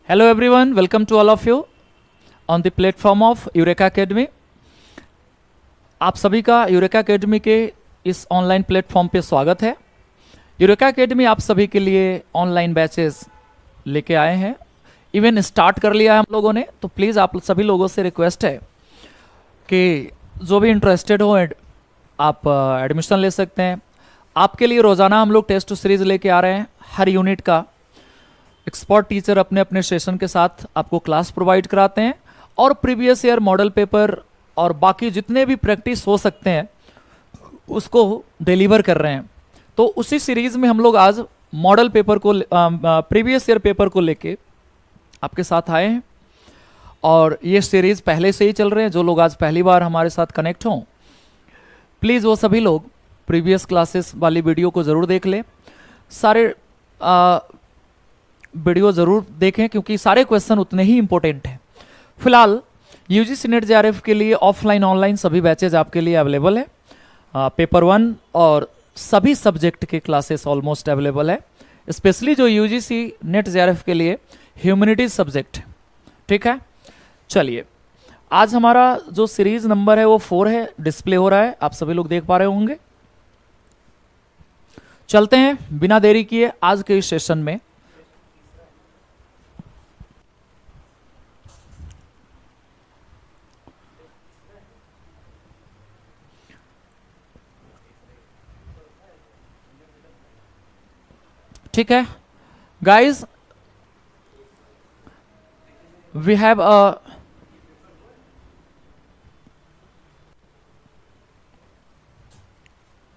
Hello everyone, welcome to all of you on the platform of eureka Academy। आप सभी का eureka Academy के इस ऑनलाइन प्लेटफॉर्म पे स्वागत है। यूरेका Academy आप सभी के लिए ऑनलाइन बैचेस लेके आए हैं, इवन स्टार्ट कर लिया है हम लोगों ने। तो प्लीज़ आप सभी लोगों से रिक्वेस्ट है कि जो भी इंटरेस्टेड हो आप एडमिशन ले सकते हैं। आपके लिए रोज़ाना हम लोग टेस्ट सीरीज़ लेके आ रहे हैं। हर यूनिट का एक्सपर्ट टीचर अपने अपने सेशन के साथ आपको क्लास प्रोवाइड कराते हैं और प्रीवियस ईयर मॉडल पेपर और बाकी जितने भी प्रैक्टिस हो सकते हैं उसको डिलीवर कर रहे हैं। तो उसी सीरीज़ में हम लोग आज मॉडल पेपर को प्रीवियस ईयर पेपर को लेके आपके साथ आए हैं और ये सीरीज़ पहले से ही चल रहे हैं। जो लोग आज पहली बार हमारे साथ कनेक्ट हों, प्लीज़ वो सभी लोग प्रीवियस क्लासेस वाली वीडियो को ज़रूर देख लें। सारे वीडियो ज़रूर देखें क्योंकि सारे क्वेश्चन उतने ही इंपॉर्टेंट हैं। फिलहाल यूजीसी नेट जेआरएफ के लिए ऑफलाइन ऑनलाइन सभी बैचेज आपके लिए अवेलेबल है। पेपर 1 और सभी सब्जेक्ट के क्लासेस ऑलमोस्ट अवेलेबल है, स्पेशली जो यूजीसी नेट जेआरएफ के लिए ह्यूमैनिटीज सब्जेक्ट। ठीक है, चलिए आज हमारा जो सीरीज नंबर है वो 4 है, डिस्प्ले हो रहा है, आप सभी लोग देख पा रहे होंगे। चलते हैं बिना देरी किए आज के इस सेशन में। ठीक है गाइस, वी हैव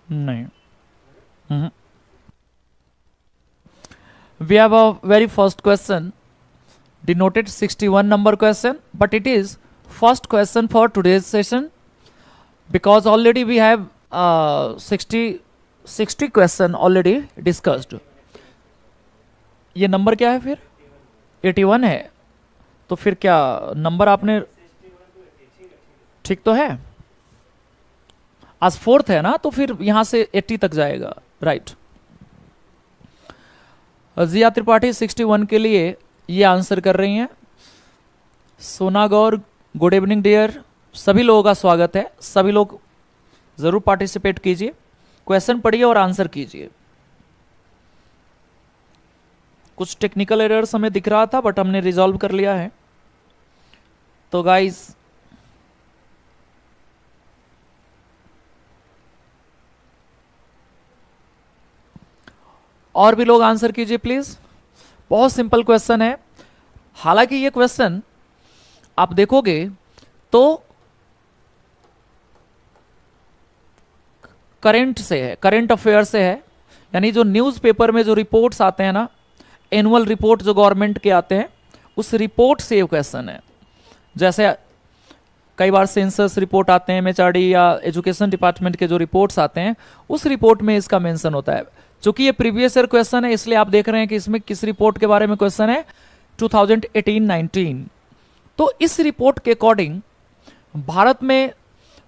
नहीं we have a very first question denoted 61 number question, but it is first question for today's session because already we have 60 question already discussed। ये नंबर क्या है फिर? 81 है। तो फिर क्या नंबर आपने ठीक तो है? आज 4th है ना, तो फिर यहां से 80 तक जाएगा, राइट। जिया त्रिपाठी 61 के लिए ये आंसर कर रही हैं। सोना गौर, गुड इवनिंग डियर। सभी लोगों का स्वागत है, सभी लोग जरूर पार्टिसिपेट कीजिए, क्वेश्चन पढ़िए और आंसर कीजिए। कुछ टेक्निकल एरर्स हमें दिख रहा था बट हमने रिजॉल्व कर लिया है। तो गाइस और भी लोग आंसर कीजिए प्लीज। बहुत सिंपल क्वेश्चन है। हालांकि ये क्वेश्चन आप देखोगे तो करंट से है, करंट अफेयर से है, यानी जो न्यूज़पेपर में जो रिपोर्ट्स आते हैं ना, एनुअल रिपोर्ट जो गवर्नमेंट के आते हैं, उस रिपोर्ट से ये क्वेश्चन है। जैसे कई बार सेंसस रिपोर्ट आते हैं, एमएचआरडी या एजुकेशन डिपार्टमेंट के जो रिपोर्ट्स आते हैं उस रिपोर्ट में इसका मेंशन होता है। चूंकि ये प्रीवियस ईयर क्वेश्चन है इसलिए आप देख रहे हैं कि इसमें किस रिपोर्ट के बारे में क्वेश्चन है, 2018-19। तो इस रिपोर्ट के अकॉर्डिंग भारत में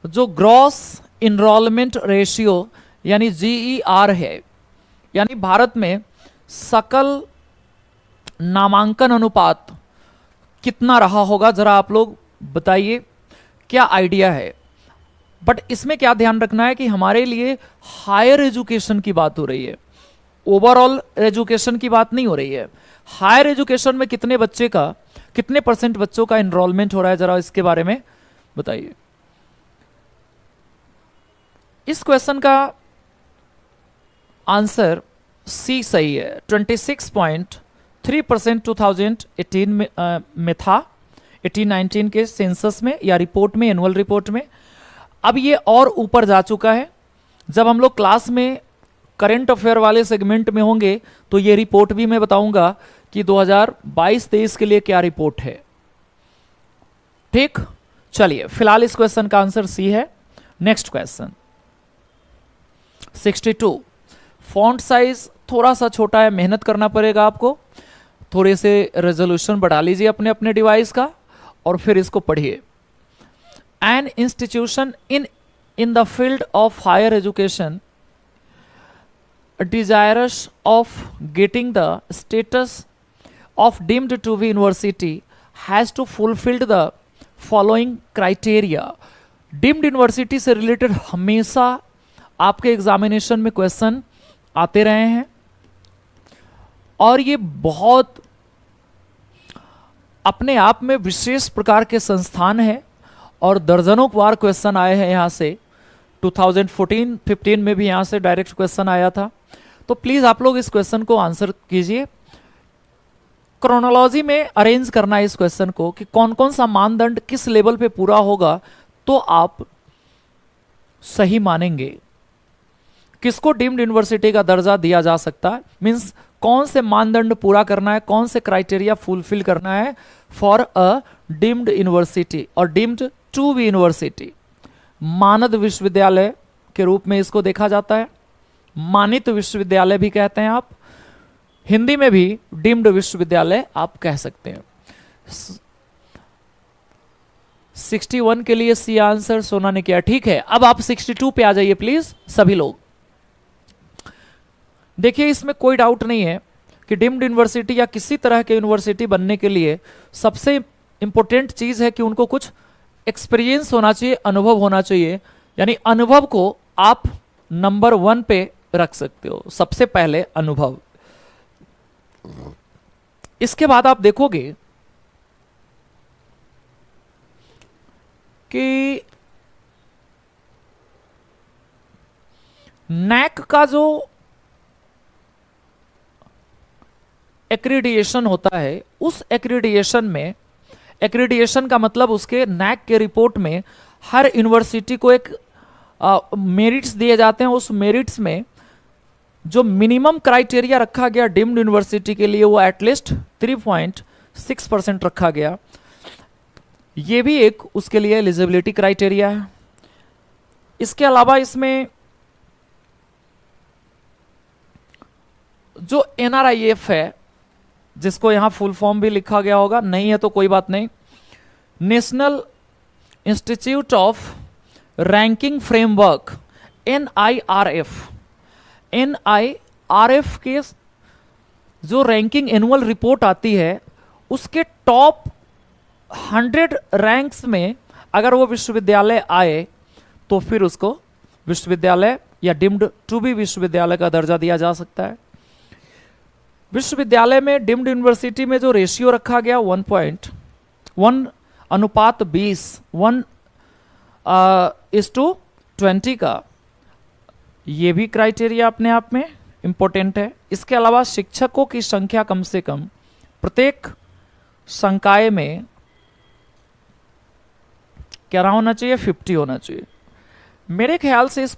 जो ग्रॉस इनरोलमेंट रेशियो यानी GER है, यानी भारत में सकल नामांकन अनुपात कितना रहा होगा, जरा आप लोग बताइए, क्या आइडिया है। बट इसमें क्या ध्यान रखना है कि हमारे लिए हायर एजुकेशन की बात हो रही है, ओवरऑल एजुकेशन की बात नहीं हो रही है। हायर एजुकेशन में कितने बच्चे का, कितने % बच्चों का एनरोलमेंट हो रहा है, जरा इसके बारे में बताइए। इस क्वेश्चन का आंसर सी सही है। 26.3% 2018 में था, 18-19 के सेंसस में या रिपोर्ट में, एनुअल रिपोर्ट में। अब ये और ऊपर जा चुका है। जब हम लोग क्लास में करंट अफेयर वाले सेगमेंट में होंगे तो ये रिपोर्ट भी मैं बताऊंगा कि 2022-23 के लिए क्या रिपोर्ट है। ठीक, चलिए फिलहाल इस क्वेश्चन का आंसर सी है। Next question 62। फॉन्ट साइज थोड़ा सा छोटा है, मेहनत करना पड़ेगा आपको, थोड़े से रेजोल्यूशन बढ़ा लीजिए अपने अपने डिवाइस का और फिर इसको पढ़िए। An institution in the field of higher education desirous of getting the status of deemed to be university has to fulfilled the following criteria. Deemed university से रिलेटेड हमेशा आपके एग्जामिनेशन में क्वेश्चन आते रहे हैं और ये बहुत अपने आप में विशेष प्रकार के संस्थान है और दर्जनों बार क्वेश्चन आए हैं यहाँ से। 2014-15 में भी यहाँ से डायरेक्ट क्वेश्चन आया था। तो प्लीज आप लोग इस क्वेश्चन को आंसर कीजिए। क्रोनोलॉजी में अरेंज करना है इस क्वेश्चन को कि कौन कौन सा मानदंड किस लेवल पे पूरा होगा तो आप सही मानेंगे, किसको डीम्ड यूनिवर्सिटी का दर्जा दिया जा सकता है, मींस कौन से मानदंड पूरा करना है, कौन से क्राइटेरिया फुलफिल करना है फॉर अ डीम्ड यूनिवर्सिटी। और डीम्ड टू बी यूनिवर्सिटी मानद विश्वविद्यालय के रूप में इसको देखा जाता है, मानित विश्वविद्यालय भी कहते हैं आप, हिंदी में भी डीम्ड विश्वविद्यालय आप कह सकते हैं। 61 के लिए सी आंसर सोना ने किया, ठीक है। अब आप 62 पे आ जाइए प्लीज सभी लोग। देखिए इसमें कोई डाउट नहीं है कि डीम्ड यूनिवर्सिटी या किसी तरह के यूनिवर्सिटी बनने के लिए सबसे इंपॉर्टेंट चीज है कि उनको कुछ एक्सपीरियंस होना चाहिए, अनुभव होना चाहिए। यानी अनुभव को आप नंबर 1 पे रख सकते हो, सबसे पहले अनुभव। इसके बाद आप देखोगे कि नैक का जो एक्रीडिएशन होता है, उस एक्रीडिएशन में, एक्रीडिएशन का मतलब उसके नैक के रिपोर्ट में हर यूनिवर्सिटी को एक मेरिट्स दिए जाते हैं। उस मेरिट्स में जो मिनिमम क्राइटेरिया रखा गया डीम्ड यूनिवर्सिटी के लिए वो एटलीस्ट 3.6% रखा गया। ये भी एक उसके लिए एलिजिबिलिटी क्राइटेरिया है। इसके अलावा इसमें जो NRIF है, जिसको यहां फुल फॉर्म भी लिखा गया होगा, नहीं है तो कोई बात नहीं, national institute of ranking framework, NIRF के जो रैंकिंग एनुअल रिपोर्ट आती है उसके टॉप 100 रैंक्स में अगर वो विश्वविद्यालय आए तो फिर उसको विश्वविद्यालय या डीम्ड टू बी विश्वविद्यालय का दर्जा दिया जा सकता है। विश्वविद्यालय में डीम्ड यूनिवर्सिटी में जो रेशियो रखा गया 1:1:20, 1:20 का, ये भी क्राइटेरिया अपने आप में इंपॉर्टेंट है। इसके अलावा शिक्षकों की संख्या कम से कम प्रत्येक संकाय में क्या होना चाहिए, 50 होना चाहिए। मेरे ख्याल से इस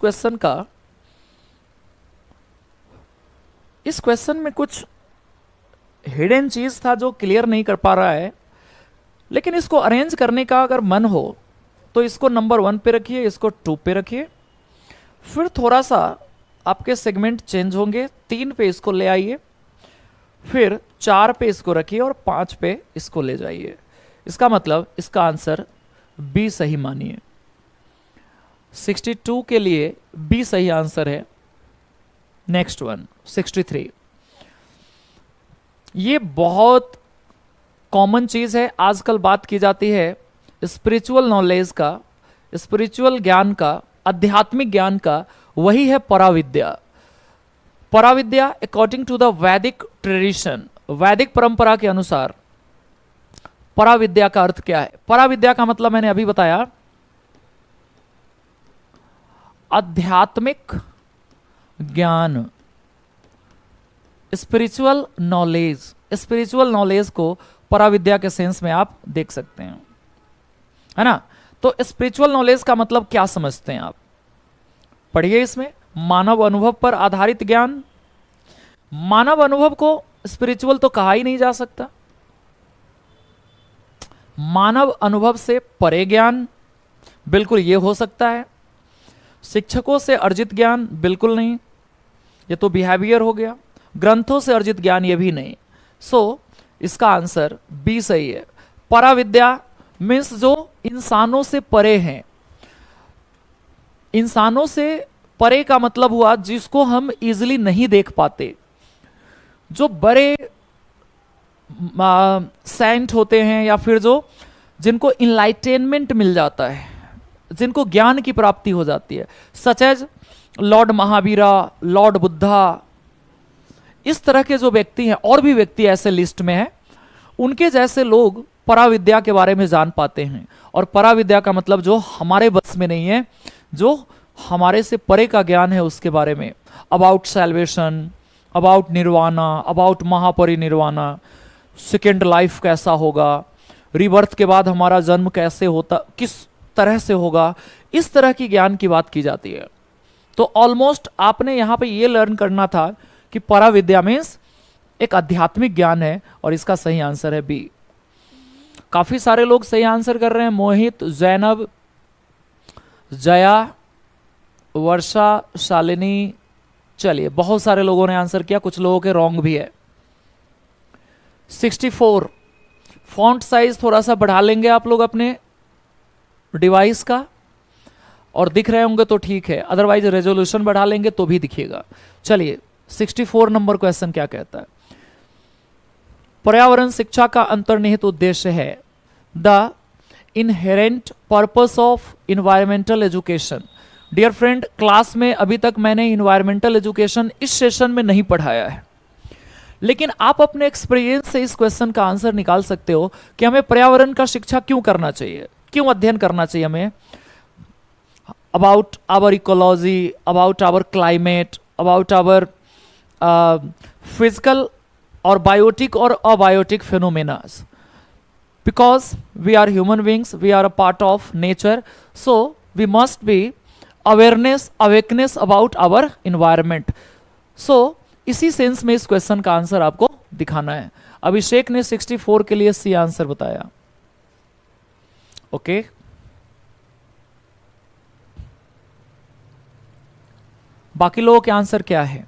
क्वेश्चन में कुछ हिडन चीज था जो क्लियर नहीं कर पा रहा है, लेकिन इसको अरेंज करने का अगर मन हो तो इसको नंबर 1 पे रखिए, इसको 2 पे रखिए, फिर थोड़ा सा आपके सेगमेंट चेंज होंगे, 3 पे इसको ले आइए, फिर 4 पे इसको रखिए और 5 पे इसको ले जाइए। इसका मतलब इसका आंसर बी सही मानिए। 62 के लिए बी सही आंसर है। नेक्स्ट वन 63, ये बहुत कॉमन चीज है, आजकल बात की जाती है स्पिरिचुअल नॉलेज का, स्पिरिचुअल ज्ञान का, आध्यात्मिक ज्ञान का, वही है paravidya. Paravidya according to the वैदिक ट्रेडिशन, वैदिक परंपरा के अनुसार पराविद्या का अर्थ क्या है। पराविद्या का मतलब मैंने अभी बताया, आध्यात्मिक ज्ञान, स्पिरिचुअल नॉलेज। स्पिरिचुअल नॉलेज को पराविद्या के सेंस में आप देख सकते हैं, है ना। तो स्पिरिचुअल नॉलेज का मतलब क्या समझते हैं आप, पढ़िए इसमें। मानव अनुभव पर आधारित ज्ञान, मानव अनुभव को स्पिरिचुअल तो कहा ही नहीं जा सकता। मानव अनुभव से परे ज्ञान, बिल्कुल ये हो सकता है। शिक्षकों से अर्जित ज्ञान, बिल्कुल नहीं, ये तो बिहेवियर हो गया। ग्रंथों से अर्जित ज्ञान, ये भी नहीं। सो इसका आंसर बी सही है। पराविद्या मीन्स जो इंसानों से परे हैं। इंसानों से परे का मतलब हुआ जिसको हम इजीली नहीं देख पाते, जो बड़े सेंट होते हैं या फिर जो जिनको इनलाइटेनमेंट मिल जाता है, जिनको ज्ञान की प्राप्ति हो जाती है, such as lord Mahavira, lord Buddha, इस तरह के जो व्यक्ति हैं, और भी व्यक्ति ऐसे लिस्ट में हैं, उनके जैसे लोग पराविद्या के बारे में जान पाते हैं। और पराविद्या का मतलब जो हमारे बस में नहीं है, जो हमारे से परे का ज्ञान है उसके बारे में, about salvation, about nirvana, about mahaparinirvana, second life कैसा होगा, रिबर्थ के बाद हमारा जन्म कैसे होता, किस तरह से होगा, इस तरह की ज्ञान की बात की जाती है। तो ऑलमोस्ट आपने यहाँ पे ये लर्न करना था कि पराविद्या मीन्स एक आध्यात्मिक ज्ञान है, और इसका सही आंसर है बी। काफी सारे लोग सही आंसर कर रहे हैं, मोहित, जैनब, जया, वर्षा, शालिनी, चलिए बहुत सारे लोगों ने आंसर किया, कुछ लोगों के रॉन्ग भी है। 64 फॉन्ट साइज थोड़ा सा बढ़ा लेंगे आप लोग अपने डिवाइस का, और दिख रहे होंगे तो ठीक है, अदरवाइज रेजोल्यूशन बढ़ा लेंगे तो भी दिखेगा। चलिए 64 नंबर क्वेश्चन क्या कहता है, पर्यावरण शिक्षा का अंतर्निहित उद्देश्य है the inherent purpose of environmental education. Dear friend, class में अभी तक मैंने इन्वायरमेंटल एजुकेशन इस सेशन में नहीं पढ़ाया है, लेकिन आप अपने एक्सपीरियंस से इस क्वेश्चन का आंसर निकाल सकते हो कि हमें पर्यावरण का शिक्षा क्यों करना चाहिए, क्यों अध्ययन करना चाहिए हमें, about our ecology, about our climate, about our physical और बायोटिक और abiotic phenomenas, because we are human beings, we are a part of nature, so we must be awakeness about our environment. So इसी sense में इस question का answer आपको दिखाना है। अभिषेक ने 64 के लिए सी आंसर बताया। ओके, बाकी लोगों के आंसर क्या है?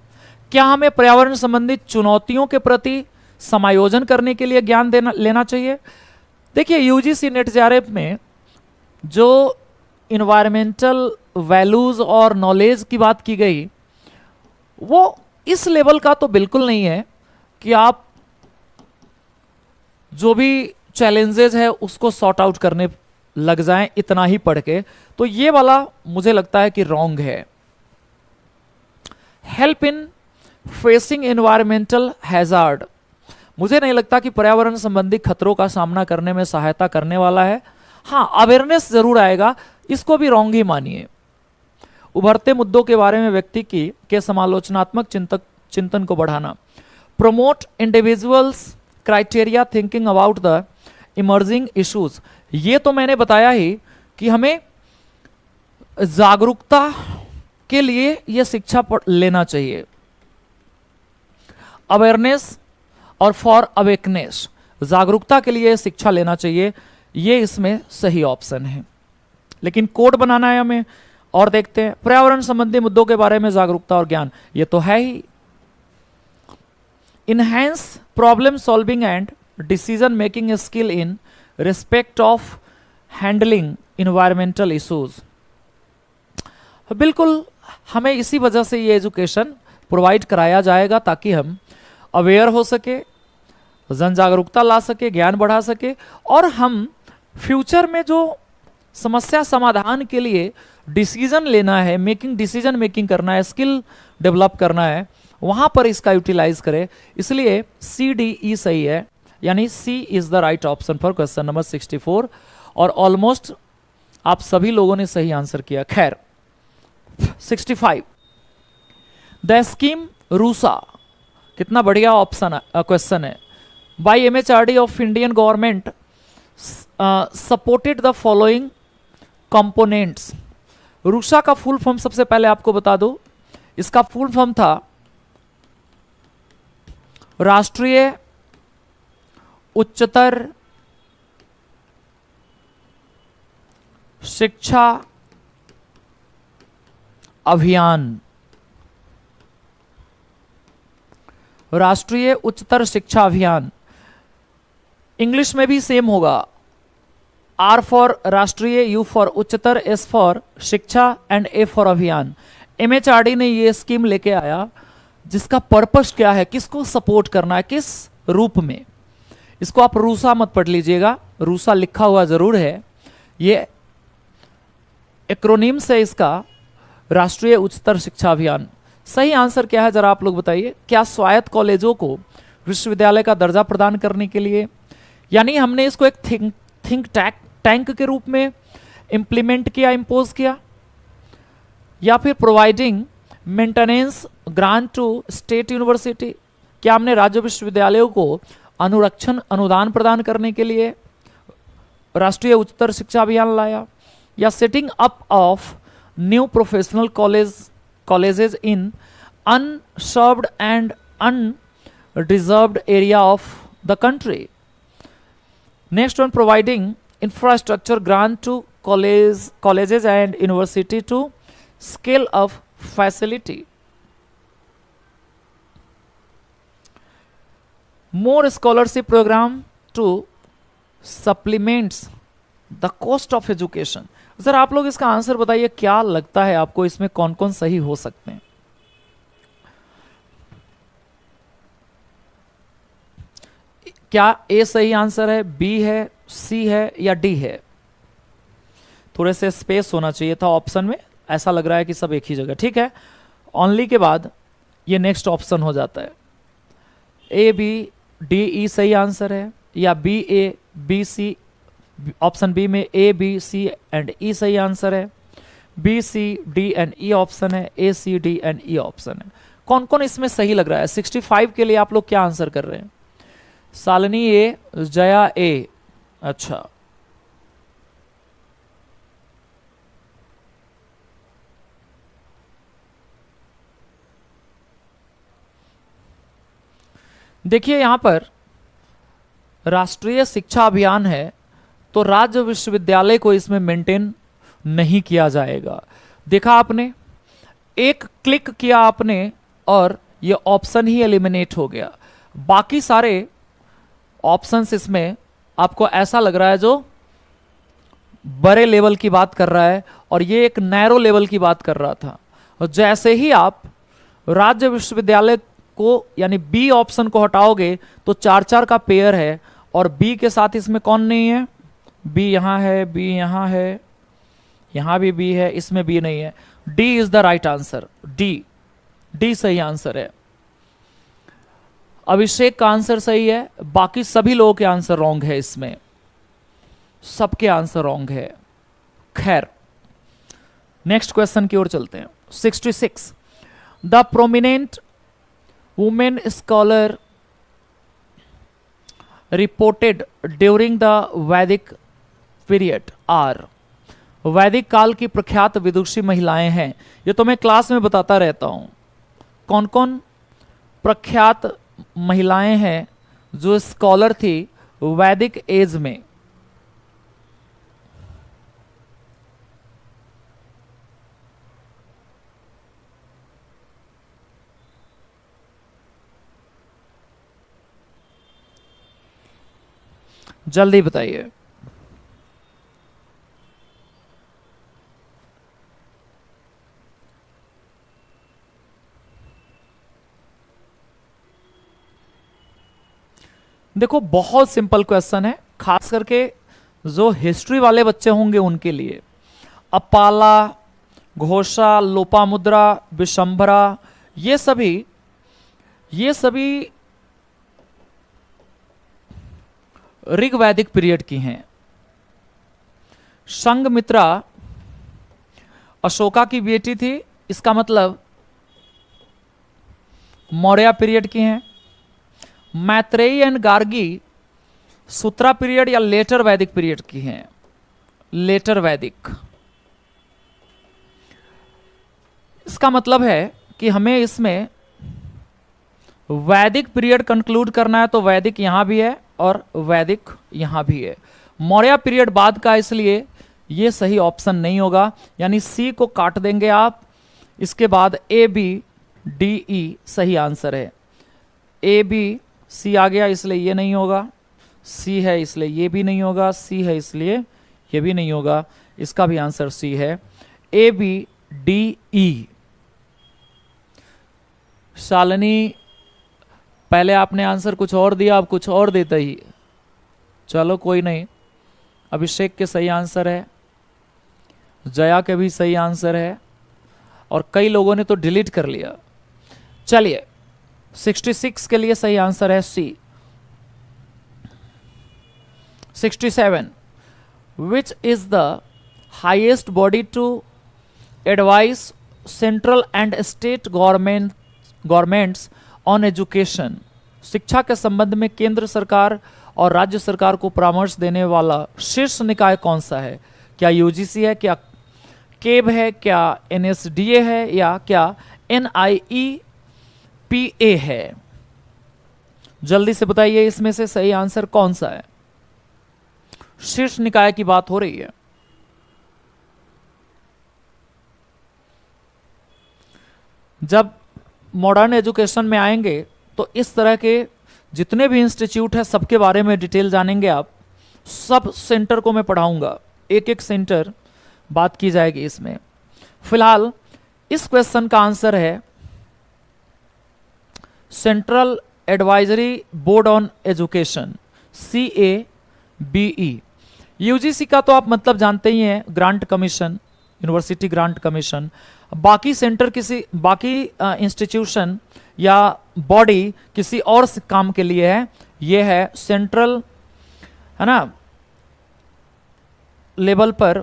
क्या हमें पर्यावरण संबंधित चुनौतियों के प्रति समायोजन करने के लिए ज्ञान लेना चाहिए? देखिए, यूजीसी नेट जेआरएफ में जो इन्वायरमेंटल वैल्यूज और नॉलेज की बात की गई, वो इस लेवल का तो बिल्कुल नहीं है कि आप जो भी चैलेंजेस है उसको सॉर्ट आउट करने लग जाएं इतना ही पढ़ के। तो ये वाला मुझे लगता है कि रॉन्ग है। Help in facing environmental hazard, मुझे नहीं लगता कि पर्यावरण संबंधी खतरों का सामना करने में सहायता करने वाला है। हाँ, अवेयरनेस जरूर आएगा, इसको भी रॉन्ग ही मानिए। उभरते मुद्दों के बारे में व्यक्ति के समालोचनात्मक चिंतन को बढ़ाना, promote individuals criteria thinking about the emerging issues, ये तो मैंने बताया ही कि हमें जागरूकता के लिए यह शिक्षा लेना चाहिए। अवेयरनेस और फॉर अवेकनेस, जागरूकता के लिए शिक्षा लेना चाहिए, ये इसमें सही ऑप्शन है। लेकिन कोड बनाना है हमें, और देखते हैं पर्यावरण संबंधी मुद्दों के बारे में जागरूकता और ज्ञान, ये तो है ही। Enhance problem solving and decision making skill in respect of handling environmental issues, बिल्कुल हमें इसी वजह से ये एजुकेशन प्रोवाइड कराया जाएगा ताकि हम अवेयर हो सके, जन जागरूकता ला सके, ज्ञान बढ़ा सके, और हम फ्यूचर में जो समस्या समाधान के लिए डिसीजन लेना है, डिसीजन मेकिंग करना है, स्किल डेवलप करना है, वहां पर इसका यूटिलाइज करें। इसलिए सी डी ई सही है, यानी C is the right option for question number 64, और ऑलमोस्ट आप सभी लोगों ने सही आंसर किया। खैर 65 द स्कीम रूसा, कितना बढ़िया ऑप्शन क्वेश्चन है। By MHRD of Indian government supported the following components. RUSA का फुल फॉर्म सबसे पहले आपको बता दूं, इसका फुल फॉर्म था राष्ट्रीय उच्चतर शिक्षा अभियान। राष्ट्रीय उच्चतर शिक्षा अभियान इंग्लिश में भी सेम होगा, R फॉर राष्ट्रीय, U फॉर उच्चतर, S फॉर शिक्षा एंड A फॉर अभियान। MHRD ने ये स्कीम लेके आया जिसका पर्पस क्या है, किसको सपोर्ट करना है, किस रूप में, इसको आप रूसा मत पढ़ लीजिएगा, रूसा लिखा हुआ जरूर है, ये एक्रोनिम से इसका राष्ट्रीय उच्चतर शिक्षा अभियान। सही आंसर क्या है जरा आप लोग बताइए। क्या स्वायत्त कॉलेजों को विश्वविद्यालय का दर्जा प्रदान करने के लिए, यानी हमने इसको एक थिंक टैंक के रूप में इंप्लीमेंट किया, इंपोज किया, या फिर providing maintenance grant to state university, क्या हमने राज्य विश्वविद्यालयों को अनुरक्षण अनुदान प्रदान करने के लिए राष्ट्रीय उच्चतर शिक्षा अभियान लाया, या setting up of new professional colleges in unserved and undeserved area of the country. Next one, providing infrastructure grant to colleges and university to scale of facility. More scholarship program to supplements the cost of education. Sir आप लोग इसका answer बताइए, क्या लगता है आपको इसमें कौन कौन सही हो सकते हैं? क्या ए सही आंसर है, बी है, सी है या डी है? थोड़े से स्पेस होना चाहिए था ऑप्शन में, ऐसा लग रहा है कि सब एक ही जगह। ठीक है, ओनली के बाद ये नेक्स्ट ऑप्शन हो जाता है। ए बी डी ई सही आंसर है, या B A B C, option B में A B C and E सही आंसर है, B C D and E option है, A C D and E option है। कौन कौन इसमें सही लग रहा है? 65 के लिए आप लोग क्या आंसर कर रहे हैं? शालिनी ए, जया ए, अच्छा देखिए यहां पर राष्ट्रीय शिक्षा अभियान है तो राज्य विश्वविद्यालय को इसमें मेंटेन नहीं किया जाएगा। देखा आपने, एक क्लिक किया आपने और ये ऑप्शन ही एलिमिनेट हो गया। बाकी सारे ऑप्शंस इसमें आपको ऐसा लग रहा है जो बड़े लेवल की बात कर रहा है, और ये एक नैरो लेवल की बात कर रहा था। और जैसे ही आप राज्य विश्वविद्यालय को यानी बी ऑप्शन को हटाओगे तो 4-4 का पेयर है, और बी के साथ इसमें कौन नहीं है? बी यहां है, बी यहां है, यहां भी बी है, इसमें बी नहीं है। D is the right answer, D सही आंसर है। अभिषेक का आंसर सही है, बाकी सभी लोगों के आंसर रॉन्ग है, इसमें सबके आंसर रॉन्ग है। खैर नेक्स्ट क्वेश्चन की ओर चलते हैं। 66, the prominent women scholar reported during the Vedic period are, वैदिक काल की प्रख्यात विदुषी महिलाएं हैं। ये तो मैं क्लास में बताता रहता हूं, कौन कौन प्रख्यात महिलाएं हैं जो स्कॉलर थी वैदिक एज में। जल्दी बताइए। देखो बहुत सिंपल क्वेश्चन है, खास करके जो हिस्ट्री वाले बच्चे होंगे उनके लिए। अपाला, घोषा, लोपामुद्रा, विशंभरा, ये सभी ऋग्वैदिक पीरियड की हैं। संघमित्रा अशोका की बेटी थी, इसका मतलब मौर्य पीरियड की हैं। Maitreyi and Gargi Sutra period या लेटर वैदिक पीरियड की हैं, लेटर वैदिक। इसका मतलब है कि हमें इसमें वैदिक पीरियड कंक्लूड करना है, तो वैदिक यहां भी है और वैदिक यहां भी है। मौर्य पीरियड बाद का, इसलिए ये सही ऑप्शन नहीं होगा, यानी सी को काट देंगे आप। इसके बाद ए बी डी ई सही आंसर है। ए बी सी आ गया, इसलिए ये नहीं होगा। सी है इसलिए ये भी नहीं होगा, सी है इसलिए ये भी नहीं होगा। इसका भी आंसर सी है, A B D E. Shalini पहले आपने आंसर कुछ और दिया, अब कुछ और देता ही। चलो कोई नहीं, अभिषेक के सही आंसर है, जया के भी सही आंसर है, और कई लोगों ने तो डिलीट कर लिया। चलिए 66 के लिए सही आंसर है C. 67, which is the highest body to advice central and state governments on education. शिक्षा के संबंध में केंद्र सरकार और राज्य सरकार को परामर्श देने वाला शीर्ष निकाय कौन सा है? क्या यूजीसी है, क्या केब है, क्या एनएसडीए है, या क्या एनआईईपीए है? जल्दी से बताइए इसमें से सही आंसर कौन सा है। शीर्ष निकाय की बात हो रही है। जब मॉडर्न एजुकेशन में आएंगे तो इस तरह के जितने भी इंस्टीट्यूट है सबके बारे में डिटेल जानेंगे आप। सब सेंटर को मैं पढ़ाऊंगा, एक एक सेंटर बात की जाएगी इसमें। फिलहाल इस क्वेश्चन का आंसर है central advisory board on education, CABE। UGC का तो आप मतलब जानते ही हैं, grant commission, university grant commission. बाकी सेंटर किसी बाकी इंस्टीट्यूशन या बॉडी किसी और काम के लिए है। ये है सेंट्रल, है ना, लेवल पर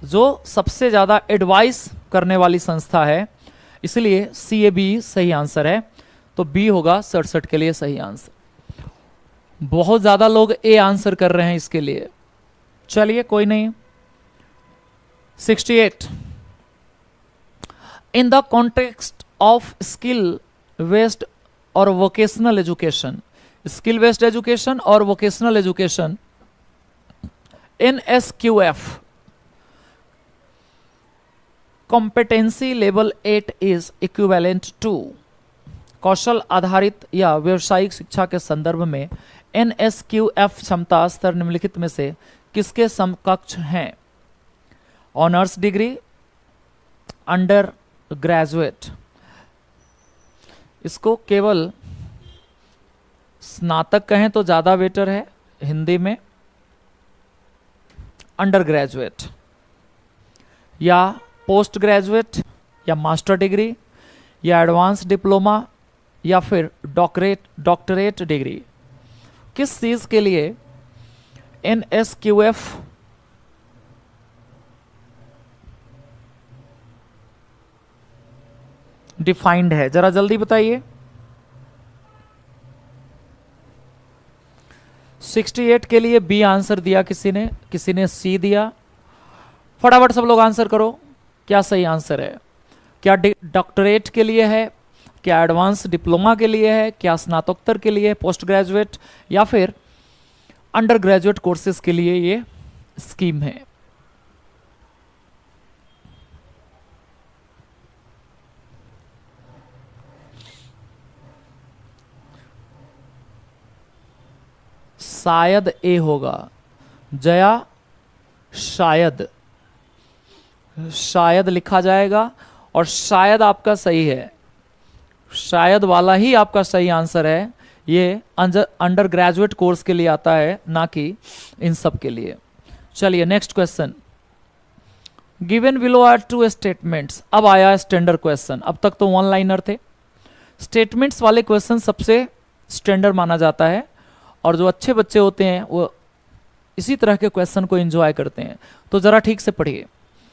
जो सबसे ज़्यादा एडवाइस करने वाली संस्था है, इसलिए CABE सही आंसर है। तो बी होगा 67 के लिए सही आंसर। बहुत ज़्यादा लोग ए आंसर कर रहे हैं इसके लिए। चलिए कोई नहीं। 68, in the context of skill based और vocational education, skill based education और vocational education, NSQF competency level 8 is equivalent to. कौशल आधारित या व्यवसायिक शिक्षा के संदर्भ में NSQF क्षमता स्तर निम्नलिखित में से किसके समकक्ष हैं? ऑनर्स डिग्री, अंडर ग्रेजुएट, इसको केवल स्नातक कहें तो ज़्यादा बेटर है हिंदी में, अंडर ग्रेजुएट, या पोस्ट ग्रेजुएट, या मास्टर डिग्री, या एडवांस डिप्लोमा, या फिर डॉक्टरेट डिग्री। किस चीज़ के लिए NSQF डिफाइंड है? जरा जल्दी बताइए। 68 के लिए बी आंसर दिया किसी ने सी दिया। फटाफट सब लोग आंसर करो, क्या सही आंसर है? क्या डॉक्टरेट के लिए है, क्या एडवांस डिप्लोमा के लिए है, क्या स्नातकोत्तर के लिए, पोस्ट ग्रेजुएट, या फिर अंडर ग्रेजुएट कोर्सेज के लिए ये स्कीम है? शायद ए होगा। जया शायद लिखा जाएगा, और शायद आपका सही है। शायद वाला ही आपका सही आंसर है। ये अंडर ग्रेजुएट कोर्स के लिए आता है, ना कि इन सब के लिए। चलिए next question. Given below are two statements. अब आया स्टैंडर्ड क्वेश्चन। अब तक तो वन लाइनर थे। स्टेटमेंट्स वाले क्वेश्चन सबसे स्टैंडर्ड माना जाता है, और जो अच्छे बच्चे होते हैं वो इसी तरह के क्वेश्चन को एंजॉय करते हैं। तो जरा ठीक से पढ़िए।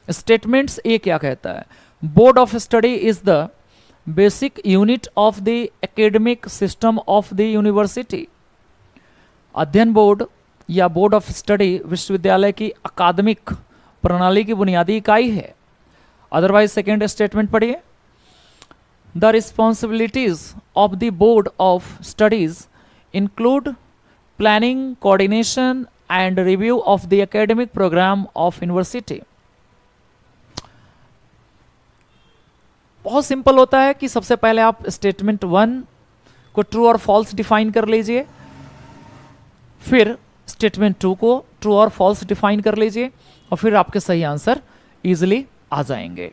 स्टेटमेंट्स ए क्या कहता है? Board of study is the basic unit of the academic system of the university. अध्ययन बोर्ड या बोर्ड ऑफ स्टडी विश्वविद्यालय की अकादमिक प्रणाली की बुनियादी इकाई है। अदरवाइज सेकेंड स्टेटमेंट पढ़िए। The responsibilities of the board of studies include planning, coordination and review of the academic program of university. बहुत सिंपल होता है कि सबसे पहले आप स्टेटमेंट 1 को ट्रू और फॉल्स डिफाइन कर लीजिए, फिर स्टेटमेंट 2 को ट्रू और फॉल्स डिफाइन कर लीजिए, और फिर आपके सही आंसर इजीली आ जाएंगे।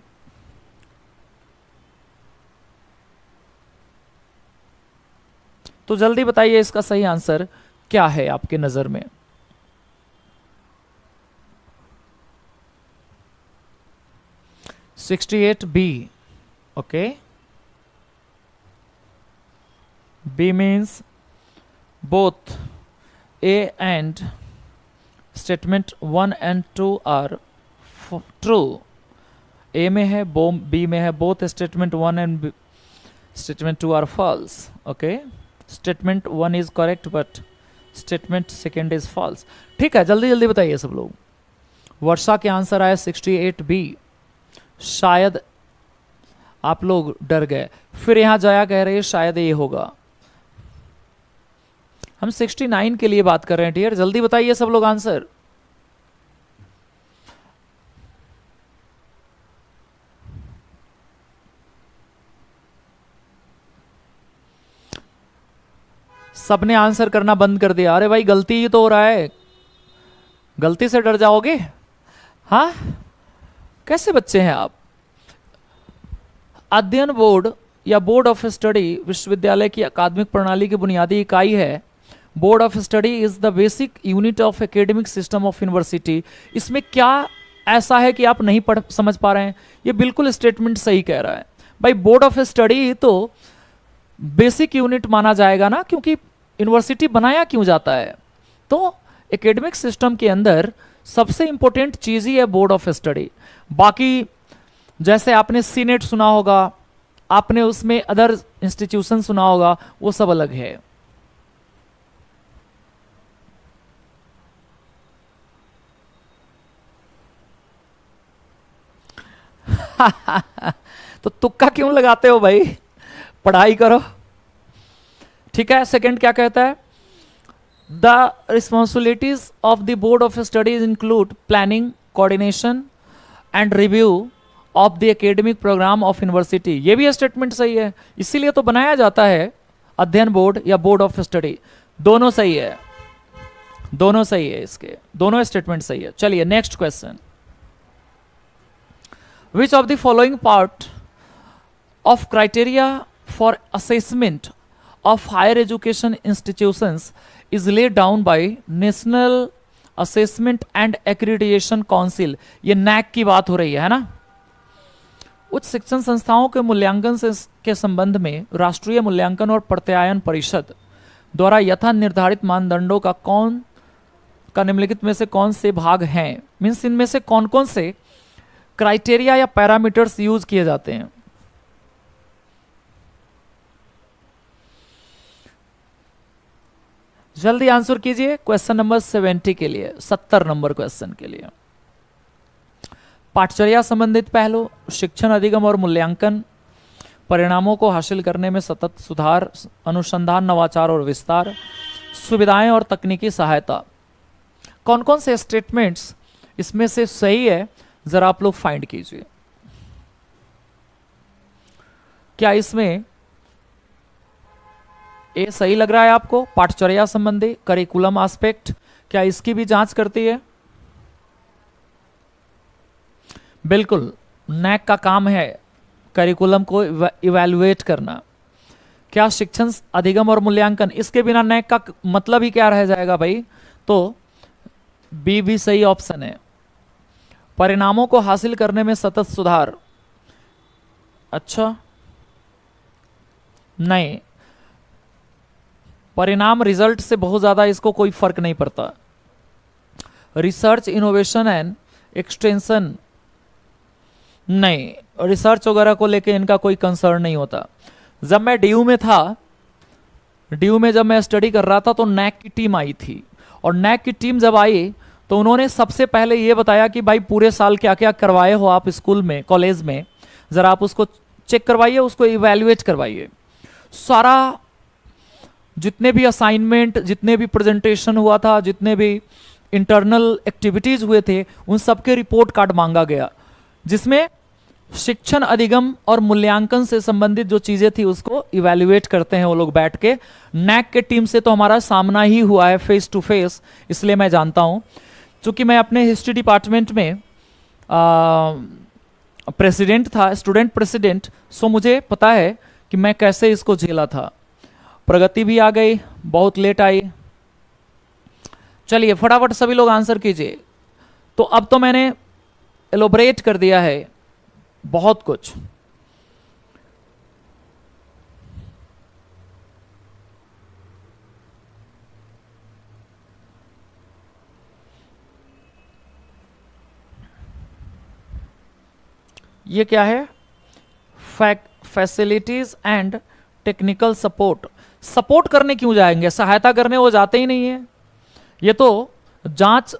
तो जल्दी बताइए इसका सही आंसर क्या है आपके नजर में। 68B. Okay, B means both A and statement 1 and 2 are true. A में है, B में है, both statement 1 and statement 2 are false. Okay, statement 1 is correct but statement second is false. ठीक है, जल्दी जल्दी बताइए सब लोग। वर्षा के आंसर आया 68B। शायद आप लोग डर गए, फिर यहां जया कह रही है शायद ये होगा। हम 69 के लिए बात कर रहे हैं डियर, जल्दी बताइए सब लोग आंसर। सबने आंसर करना बंद कर दिया। अरे भाई गलती ही तो हो रहा है, गलती से डर जाओगे? हाँ, कैसे बच्चे हैं आप? अध्ययन बोर्ड या बोर्ड ऑफ स्टडी विश्वविद्यालय की अकादमिक प्रणाली की बुनियादी इकाई है। Board of study is the basic unit of academic system of university. इसमें क्या ऐसा है कि आप नहीं पढ़ समझ पा रहे हैं? ये बिल्कुल स्टेटमेंट सही कह रहा है भाई। बोर्ड ऑफ स्टडी तो बेसिक यूनिट माना जाएगा ना, क्योंकि यूनिवर्सिटी बनाया क्यों जाता है? तो एकेडमिक सिस्टम के अंदर सबसे इंपॉर्टेंट चीज ही है बोर्ड ऑफ स्टडी। बाकी जैसे आपने सीनेट सुना होगा, आपने उसमें अदर इंस्टीट्यूशन सुना होगा, वो सब अलग है। तो तुक्का क्यों लगाते हो भाई? पढ़ाई करो। ठीक है, सेकंड क्या कहता है? The responsibilities of the board of studies include planning, coordination and review of the academic program of university. ये भी स्टेटमेंट सही है, इसीलिए तो बनाया जाता है अध्ययन बोर्ड या बोर्ड ऑफ स्टडी। दोनों सही है, दोनों सही है, इसके दोनों स्टेटमेंट सही है। चलिए next question. Which of the following part of criteria for assessment of higher education institutions is laid down by National Assessment and Accreditation Council? ये NAAC की बात हो रही है ना? उच्च शिक्षण संस्थाओं के मूल्यांकन से के संबंध में राष्ट्रीय मूल्यांकन और प्रत्यायन परिषद द्वारा यथा निर्धारित मानदंडों का निम्नलिखित में से कौन से भाग हैं? मीन्स इनमें से कौन कौन से क्राइटेरिया या पैरामीटर्स यूज किए जाते हैं? जल्दी आंसर कीजिए क्वेश्चन नंबर 70 के लिए, 70 नंबर क्वेश्चन के लिए। पाठचर्या संबंधित पहलू, शिक्षण अधिगम और मूल्यांकन, परिणामों को हासिल करने में सतत सुधार, अनुसंधान, नवाचार और विस्तार, सुविधाएं और तकनीकी सहायता। कौन कौन से स्टेटमेंट्स इसमें से सही है, जरा आप लोग फाइंड कीजिए। क्या इसमें ए सही लग रहा है आपको? पाठचर्या संबंधी, करिकुलम एस्पेक्ट, क्या इसकी भी जांच करती है? बिल्कुल, नैक का काम है करिकुलम को इवैल्यूएट करना। क्या शिक्षण अधिगम और मूल्यांकन, इसके बिना नैक का मतलब ही क्या रह जाएगा भाई? तो बी भी सही ऑप्शन है। परिणामों को हासिल करने में सतत सुधार, अच्छा नहीं, परिणाम रिजल्ट से बहुत ज्यादा इसको कोई फर्क नहीं पड़ता। रिसर्च, इनोवेशन एंड एक्सटेंशन, नहीं, रिसर्च वगैरह को लेके इनका कोई कंसर्न नहीं होता। जब मैं डीयू में था, डीयू में जब मैं स्टडी कर रहा था तो नैक की टीम आई थी, और नैक की टीम जब आई तो उन्होंने सबसे पहले ये बताया कि भाई पूरे साल क्या क्या करवाए हो आप स्कूल में, कॉलेज में, जरा आप उसको चेक करवाइए, उसको इवैल्यूएट करवाइए। सारा जितने भी असाइनमेंट, जितने भी प्रेजेंटेशन हुआ था, जितने भी इंटरनल एक्टिविटीज हुए थे, उन सबके रिपोर्ट कार्ड मांगा गया, जिसमें शिक्षण अधिगम और मूल्यांकन से संबंधित जो चीजें थी उसको इवैल्यूएट करते हैं वो लोग बैठ के। नैक के टीम से तो हमारा सामना ही हुआ है फेस टू फेस, इसलिए मैं जानता हूं। चूंकि मैं अपने हिस्ट्री डिपार्टमेंट में प्रेसिडेंट था, स्टूडेंट प्रेसिडेंट, सो मुझे पता है कि मैं कैसे इसको झेला था। प्रगति भी आ गई, बहुत लेट आई। चलिए फटाफट सभी लोग आंसर कीजिए। तो अब तो मैंने एलोबरेट कर दिया है बहुत कुछ। ये क्या है? Facilities and technical support. Support करने क्यों जाएंगे? सहायता करने वो जाते ही नहीं है। ये तो जांच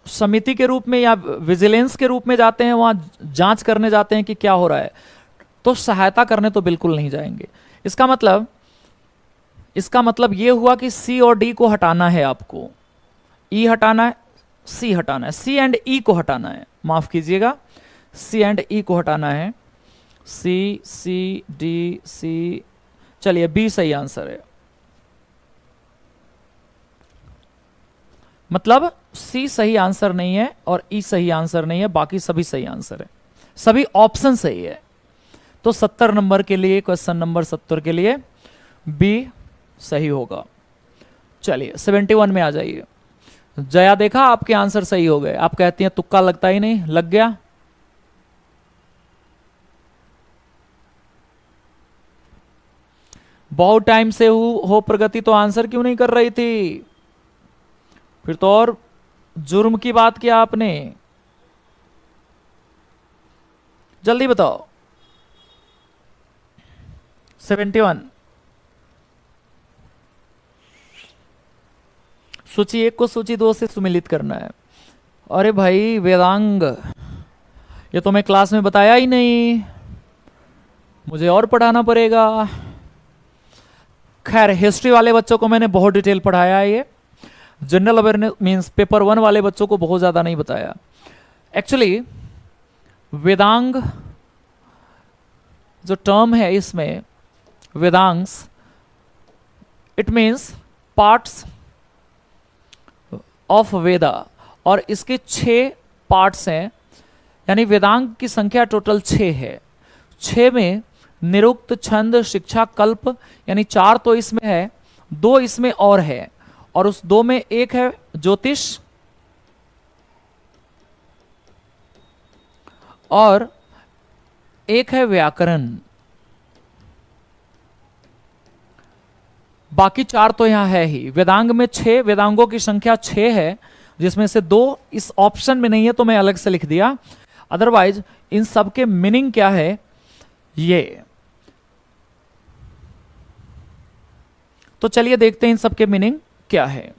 समिति के रूप में या विजिलेंस के रूप में जाते हैं, वहां जांच करने जाते हैं कि क्या हो रहा है, तो सहायता करने तो बिल्कुल नहीं जाएंगे। इसका मतलब ये हुआ कि सी और डी को हटाना है आपको, ई हटाना है, सी हटाना है, सी एंड ई को हटाना है, माफ कीजिएगा, सी एंड ई को हटाना है। सी सी डी सी, चलिए बी सही आंसर है। मतलब सी सही आंसर नहीं है और ई सही आंसर नहीं है, बाकी सभी सही आंसर है, सभी ऑप्शन सही है। तो 70 नंबर के लिए, क्वेश्चन नंबर 70 के लिए बी सही होगा। चलिए 71 में आ जाइए। जया, देखा आपके आंसर सही हो गए। आप कहती हैं तुक्का लगता ही नहीं, लग गया। बहुत टाइम से हो प्रगति, तो आंसर क्यों नहीं कर रही थी? फिर तो और जुर्म की बात किया आपने। जल्दी बताओ। 71। सूची 1 को सूची 2 से सुमिलित करना है। अरे भाई वेदांग, ये तो मैं क्लास में बताया ही नहीं, मुझे और पढ़ाना पड़ेगा। खैर, हिस्ट्री वाले बच्चों को मैंने बहुत डिटेल पढ़ाया है। ये जनरल अवेयरनेस मींस पेपर 1 वाले बच्चों को बहुत ज्यादा नहीं बताया। एक्चुअली वेदांग जो टर्म है इसमें, वेदांग्स, इट मींस पार्ट्स ऑफ वेदा, और इसके 6 पार्ट्स हैं, यानी वेदांग की संख्या टोटल 6 है। 6 में निरुक्त, छंद, शिक्षा, कल्प, यानी 4 तो इसमें है, 2 इसमें और है, और उस 2 में एक है ज्योतिष और एक है व्याकरण। बाकी 4 तो यहां है ही। वेदांग में 6, वेदांगों की संख्या 6 है, जिसमें से 2 इस ऑप्शन में नहीं है, तो मैं अलग से लिख दिया। अदरवाइज इन सब के मीनिंग क्या है, ये तो चलिए देखते हैं इन सब के मीनिंग क्या है।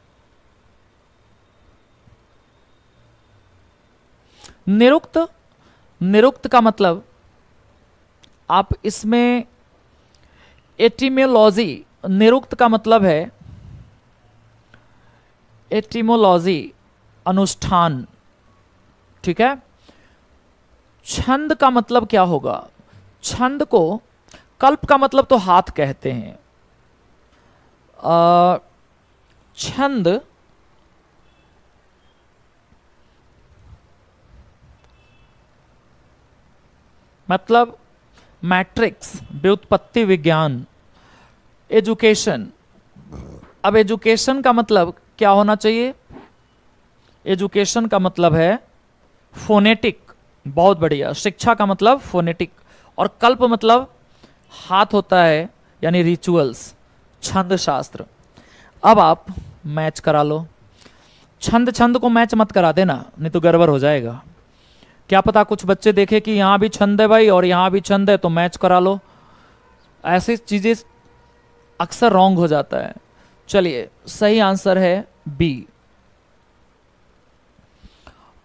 निरुक्त, निरुक्त का मतलब आप इसमें एटिमोलॉजी, निरुक्त का मतलब है एटिमोलॉजी, अनुष्ठान, ठीक है। छंद का मतलब क्या होगा? छंद को, कल्प का मतलब तो हाथ कहते हैं। छंद मतलब मैट्रिक्स, व्युत्पत्ति विज्ञान। एजुकेशन, अब एजुकेशन का मतलब क्या होना चाहिए? एजुकेशन का मतलब है फोनेटिक, बहुत बढ़िया। शिक्षा का मतलब फोनेटिक, और कल्प मतलब हाथ होता है, यानी रिचुअल्स, छंद शास्त्र। अब आप मैच करा लो। छंद छंद को मैच मत करा देना, नहीं तो गड़बड़ हो जाएगा। क्या पता कुछ बच्चे देखे कि यहां भी छंद है भाई और यहां भी छंद है, तो मैच करा लो। ऐसी चीजें अक्सर रॉन्ग हो जाता है। चलिए सही आंसर है बी,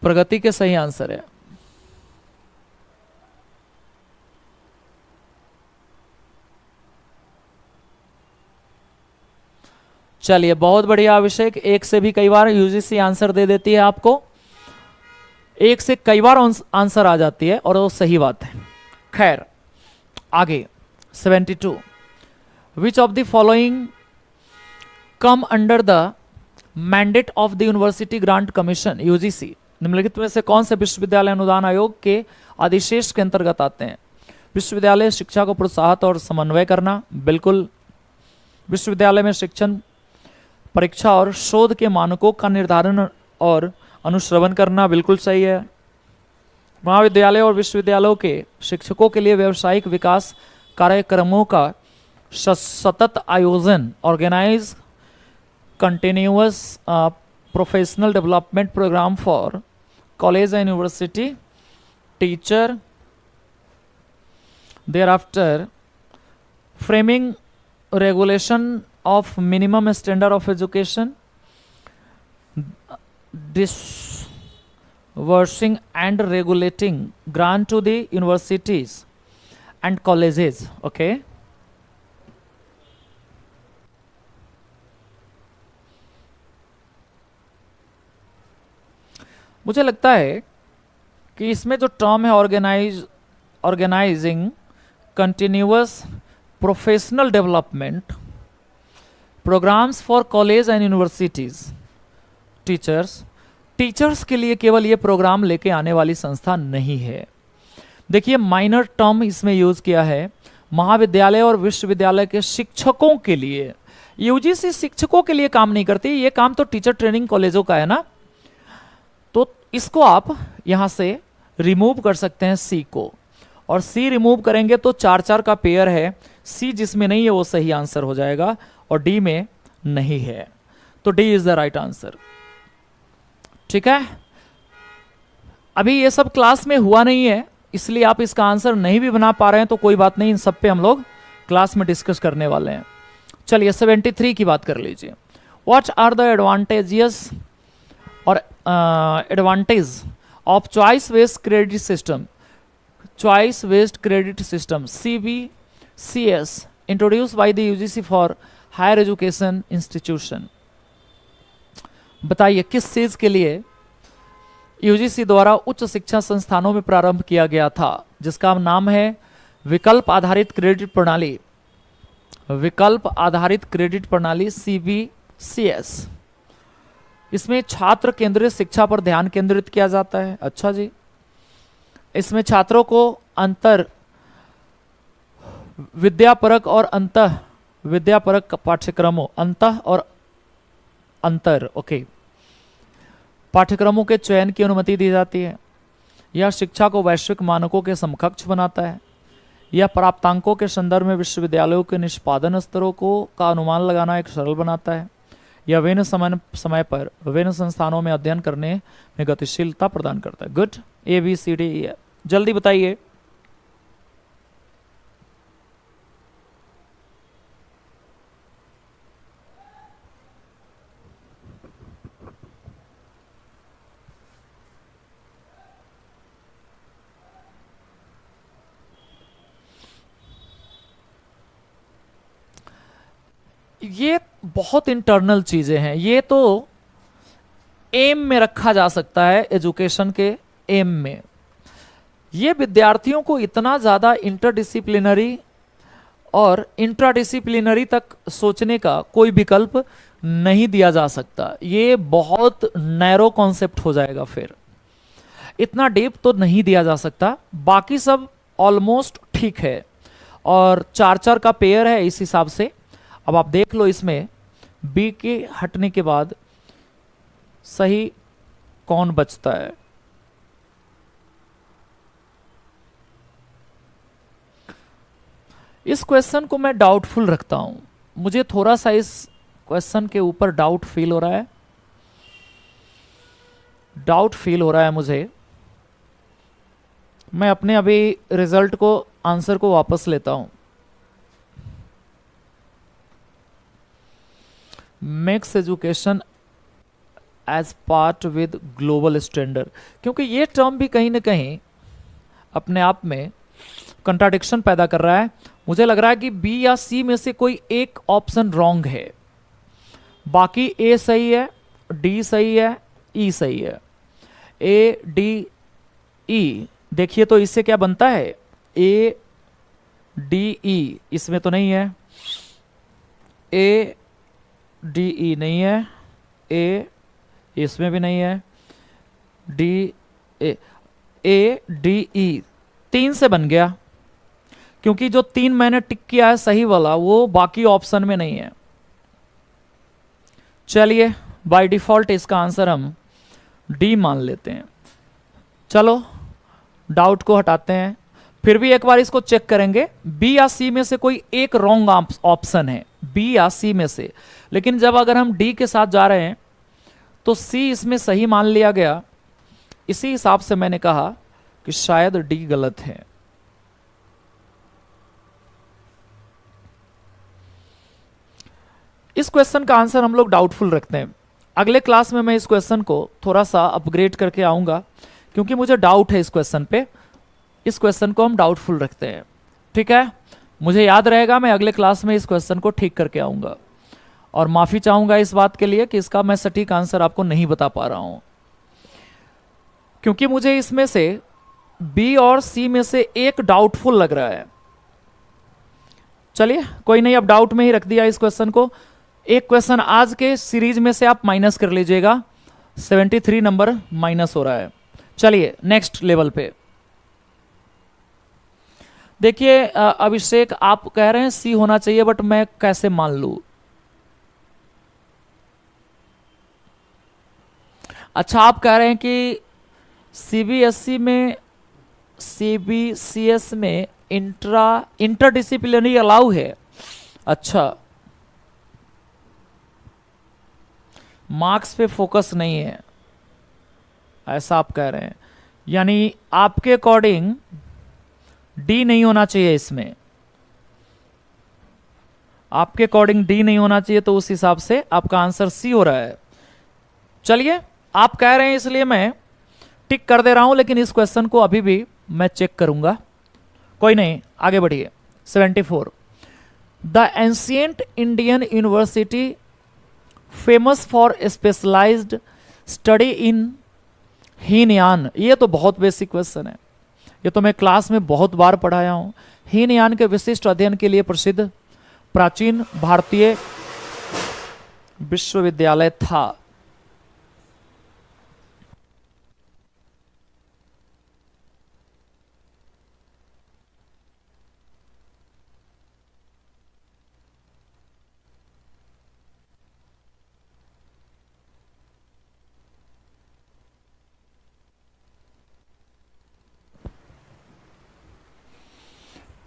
प्रगति के सही आंसर है। चलिए बहुत बढ़िया अभिषेक, एक से भी कई बार यूजीसी आंसर दे देती है आपको, एक से कई बार आंसर आ जाती है और वो सही बात है। खैर आगे 72, विच of the following come under the mandate of the university grant commission UGC, निम्नलिखित में से कौन से विश्वविद्यालय अनुदान आयोग के अधिशेष के अंतर्गत आते हैं? विश्वविद्यालय शिक्षा को प्रोत्साहित और समन्वय करना, बिल्कुल। विश्वविद्यालय में शिक्षण, परीक्षा और शोध के मानकों का निर्धारण और अनुश्रवण करना, बिल्कुल सही है। महाविद्यालय और विश्वविद्यालयों के शिक्षकों के लिए व्यावसायिक विकास कार्यक्रमों का सतत आयोजन, organize continuous professional development program for college and university teacher, thereafter framing regulation of minimum standard of education, disbursing and regulating grant to the universities and colleges. Okay, मुझे लगता है कि इसमें जो टर्म है organizing continuous professional development programs for college and universities teachers के लिए केवल ये प्रोग्राम लेके आने वाली संस्था नहीं है। देखिए माइनर टर्म इसमें यूज किया है, महाविद्यालय और विश्वविद्यालय के शिक्षकों के लिए। यूजीसी शिक्षकों के लिए काम नहीं करती, ये काम तो टीचर ट्रेनिंग कॉलेजों का है ना, तो इसको आप यहां से रिमूव कर सकते हैं सी को, और सी रिमूव करेंगे तो 4-4 का पेयर है, सी जिसमें नहीं है वो सही आंसर हो जाएगा और डी में नहीं है, तो D is the right answer. ठीक है, अभी ये सब क्लास में हुआ नहीं है इसलिए आप इसका आंसर नहीं भी बना पा रहे हैं तो कोई बात नहीं, इन सब पे हम लोग क्लास में डिस्कस करने वाले हैं। चलिए 73 की बात कर लीजिए। व्हाट आर द एडवांटेजेस और advantage of choice based credit system, choice based credit system CBCS introduce by the UGC for higher education institution. बताइए किस चीज के लिए यूजीसी द्वारा उच्च शिक्षा संस्थानों में प्रारंभ किया गया था, जिसका नाम है विकल्प आधारित क्रेडिट प्रणाली, विकल्प आधारित क्रेडिट प्रणाली CBCS। इसमें छात्र केंद्रित शिक्षा पर ध्यान केंद्रित किया जाता है। अच्छा जी, इसमें छात्रों को अंतर विद्यापरक और अंतः विद्यापरक पाठ्यक्रमों, अंतः और अंतर पाठ्यक्रमों के चयन की अनुमति दी जाती है। यह शिक्षा को वैश्विक मानकों के समकक्ष बनाता है। यह प्राप्तांकों के संदर्भ में विश्वविद्यालयों के निष्पादन स्तरों का अनुमान लगाना एक सरल बनाता है। यह विभिन्न समय पर विभिन्न संस्थानों में अध्ययन करने में गतिशीलता प्रदान करता है। Good, ABCD। जल्दी बताइए। ये बहुत इंटरनल चीजें हैं, ये तो एम में रखा जा सकता है, एजुकेशन के एम में। ये विद्यार्थियों को इतना ज्यादा इंटरडिसिप्लिनरी और इंट्राडिसिप्लिनरी तक सोचने का कोई विकल्प नहीं दिया जा सकता। ये बहुत नैरो कॉन्सेप्ट हो जाएगा, फिर इतना डीप तो नहीं दिया जा सकता। बाकी सब ऑलमोस्ट ठीक है और 4-4 का पेयर है इस हिसाब से। अब आप देख लो इसमें बी के हटने के बाद सही कौन बचता है। इस क्वेश्चन को मैं डाउटफुल रखता हूं, मुझे थोड़ा सा इस क्वेश्चन के ऊपर डाउट फील हो रहा है, डाउट फील हो रहा है मुझे। मैं अपने अभी रिजल्ट को, आंसर को वापस लेता हूं। Makes education as part with global standard, क्योंकि ये टर्म भी कहीं ना कहीं अपने आप में कंट्राडिक्शन पैदा कर रहा है। मुझे लग रहा है कि बी या सी में से कोई एक ऑप्शन रॉन्ग है, बाकी ए सही है, डी सही है, ई सही है। ए डी ई, देखिए तो इससे क्या बनता है, ए डी ई इसमें तो नहीं है, ए डी ई नहीं है, ए इसमें भी नहीं है, डी ए डी ई 3 से बन गया, क्योंकि जो 3 मैंने टिक किया है सही वाला वो बाकी ऑप्शन में नहीं है। चलिए बाय डिफॉल्ट इसका आंसर हम डी मान लेते हैं। चलो डाउट को हटाते हैं, फिर भी एक बार इसको चेक करेंगे। बी या सी में से कोई एक रॉन्ग ऑप्शन है, बी या सी में से, लेकिन जब अगर हम डी के साथ जा रहे हैं तो सी इसमें सही मान लिया गया। इसी हिसाब से मैंने कहा कि शायद डी गलत है। इस क्वेश्चन का आंसर हम लोग डाउटफुल रखते हैं। अगले क्लास में मैं इस क्वेश्चन को थोड़ा सा अपग्रेड करके आऊंगा, क्योंकि मुझे डाउट है इस क्वेश्चन पे। इस क्वेश्चन को हम डाउटफुल रखते हैं, ठीक है। मुझे याद रहेगा, मैं अगले क्लास में इस क्वेश्चन को ठीक करके आऊंगा, और माफी चाहूंगा इस बात के लिए कि इसका मैं सटीक आंसर आपको नहीं बता पा रहा हूं, क्योंकि मुझे इसमें से बी और सी में से एक डाउटफुल लग रहा है। चलिए कोई नहीं, अब डाउट में ही रख दिया इस क्वेश्चन को। एक क्वेश्चन आज के सीरीज में से आप माइनस कर लीजिएगा, 73 नंबर माइनस हो रहा है। चलिए नेक्स्ट लेवल पे देखिए। अभिषेक आप कह रहे हैं सी होना चाहिए, बट मैं कैसे मान लूं? अच्छा, आप कह रहे हैं कि सीबीएसई में, सीबीसीएस में इंटरडिसिप्लिनरी अलाउ है। अच्छा, मार्क्स पे फोकस नहीं है, ऐसा आप कह रहे हैं। यानी आपके अकॉर्डिंग डी नहीं होना चाहिए इसमें, आपके अकॉर्डिंग डी नहीं होना चाहिए, तो उस हिसाब से आपका आंसर सी हो रहा है। चलिए, आप कह रहे हैं इसलिए मैं टिक कर दे रहा हूं, लेकिन इस क्वेश्चन को अभी भी मैं चेक करूंगा। कोई नहीं, आगे बढ़िए। 74, the ancient Indian university famous for specialised study in Hinayana. ये तो बहुत बेसिक क्वेश्चन है, ये तो मैं क्लास में बहुत बार पढ़ाया हूं। हीनयान के विशिष्ट अध्ययन के लिए प्रसिद्ध प्राचीन भारतीय विश्वविद्यालय था।